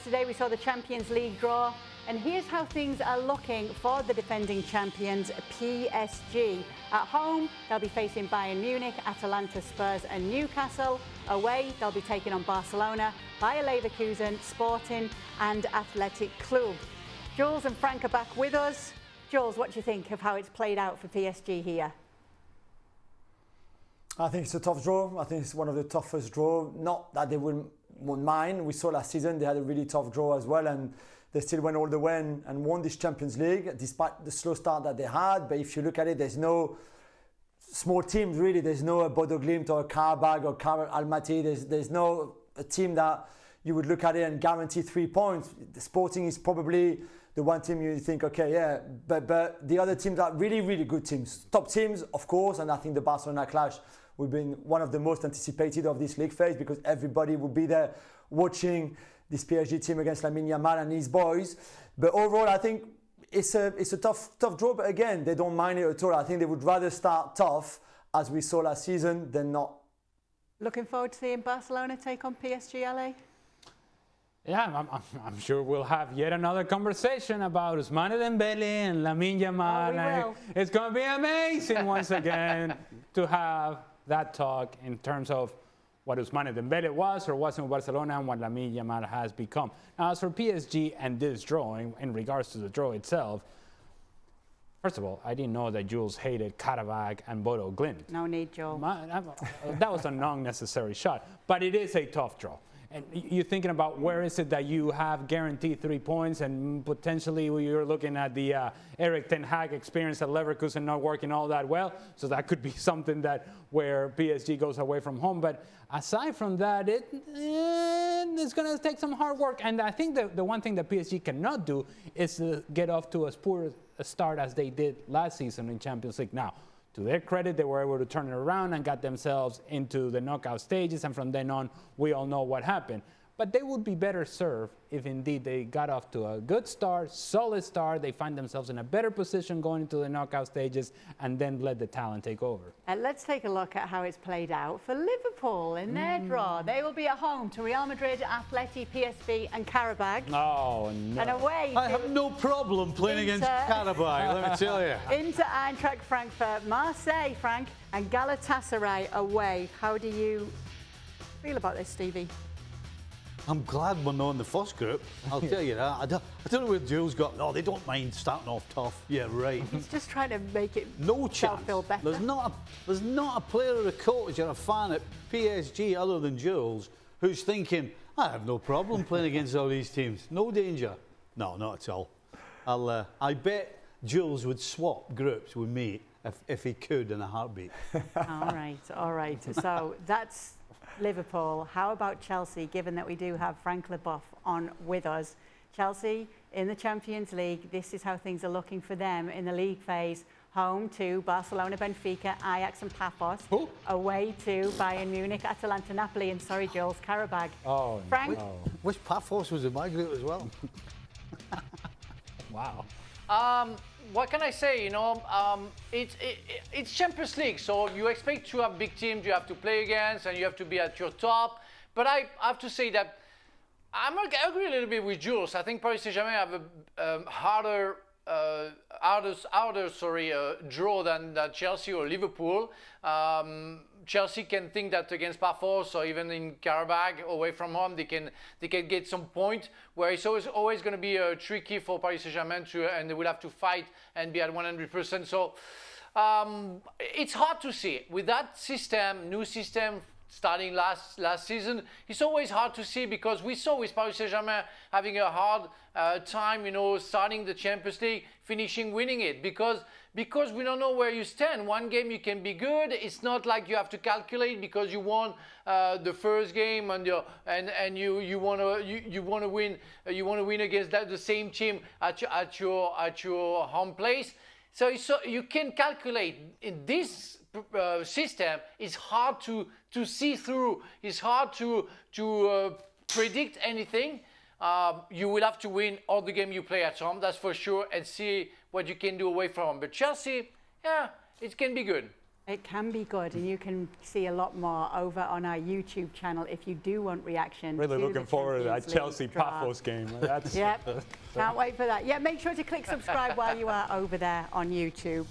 Yesterday we saw the Champions League draw, and here's how things are looking for the defending champions PSG. At home, they'll be facing Bayern Munich, Atalanta, Spurs and Newcastle. Away, they'll be taking on Barcelona, Bayer Leverkusen, Sporting and Athletic Club. Jules and Frank are back with us. Jules, what do you think of how it's played out for PSG here? I think it's a tough draw. I think it's one of the toughest draws. Not that they wouldn't mind. We saw last season they had a really tough draw as well, and they still went all the way and won this Champions League despite the slow start that they had. But if you look at it, there's no small teams really. There's no Bodo Glimt or Karabag or Almaty. There's no a team that you would look at it and guarantee 3 points. The Sporting is probably the one team you think, okay, yeah, but the other teams are really, really good teams. Top teams, of course, and I think the Barcelona clash will be one of the most anticipated of this league phase because everybody will be there watching this PSG team against Lamine Yamal and his boys. But overall, I think it's a tough draw, but again, they don't mind it at all. I think they would rather start tough, as we saw last season, than not. Looking forward to seeing Barcelona take on PSG, LA? Yeah, I'm sure we'll have yet another conversation about Ousmane Dembele and Lamine Yamal. Oh, it's going to be amazing once again to have that talk in terms of what Ousmane Dembele was or wasn't in Barcelona and what Lamine Yamal has become. Now, as for PSG and this drawing, in regards to the draw itself, first of all, I didn't know that Jules hated Karabag and Bodo Glimt. No need, Joel. That was an unnecessary shot, but it is a tough draw. And you're thinking about where is it that you have guaranteed 3 points, and potentially you're looking at the Erik ten Hag experience at Leverkusen not working all that well. So that could be something that where PSG goes away from home. But aside from that, it's going to take some hard work. And I think the one thing that PSG cannot do is to get off to as poor a start as they did last season in Champions League. Now, to their credit, they were able to turn it around and got themselves into the knockout stages, and from then on, we all know what happened. But they would be better served if indeed they got off to a good start, solid start, they find themselves in a better position going into the knockout stages, and then let the talent take over. Let's take a look at how it's played out for Liverpool in their draw. They will be at home to Real Madrid, Atleti, PSV and Karabag. Oh, no. And away I have no problem playing against Karabag, let me tell you. Into Eintracht Frankfurt, Marseille, Frank, and Galatasaray away. How do you feel about this, Stevie? I'm glad we're not in the first group. I'll tell you that. I don't know where Jules got. No, they don't mind starting off tough. Yeah, right. He's just trying to make it no chance. Feel better. There's not a player or a coach or a fan at PSG other than Jules who's thinking, I have no problem playing against all these teams. No danger. No, not at all. I bet Jules would swap groups with me if he could in a heartbeat. All right. So that's Liverpool. How about Chelsea, given that we do have Frank Leboeuf on with us? Chelsea in the Champions League, this is how things are looking for them in the league phase. Home to Barcelona, Benfica, Ajax and Paphos. Who? Away to Bayern Munich, Atalanta, Napoli and, sorry Jules, Karabag. Oh, Frank? no. Which Paphos was in my group as well? Wow. What can I say? You know, it's Champions League, so you expect to have big teams you have to play against, and you have to be at your top. But I have to say that I agree a little bit with Jules. I think Paris Saint-Germain have a harder draw than Chelsea or Liverpool. Chelsea can think that against Paphos or even in Karabag away from home they can get some point, where it's always going to be tricky for Paris Saint-Germain and they will have to fight and be at 100%. So it's hard to see with that system, new system starting last season. It's always hard to see because we saw with Paris Saint-Germain having a hard time, you know, starting the Champions League, finishing winning it because we don't know where you stand. One game you can be good. It's not like you have to calculate because you won the first game and you want to win against the same team at your home place. So you can calculate in this system. It's hard to see through. It's hard to predict anything. You will have to win all the game you play at home, that's for sure, and see what you can do away from home. But Chelsea, yeah, it can be good. It can be good, and you can see a lot more over on our YouTube channel if you do want reaction. Really to looking the forward to that Champions Chelsea League draw. Paphos game. That's Yep, can't wait for that. Yeah, make sure to click subscribe while you are over there on YouTube.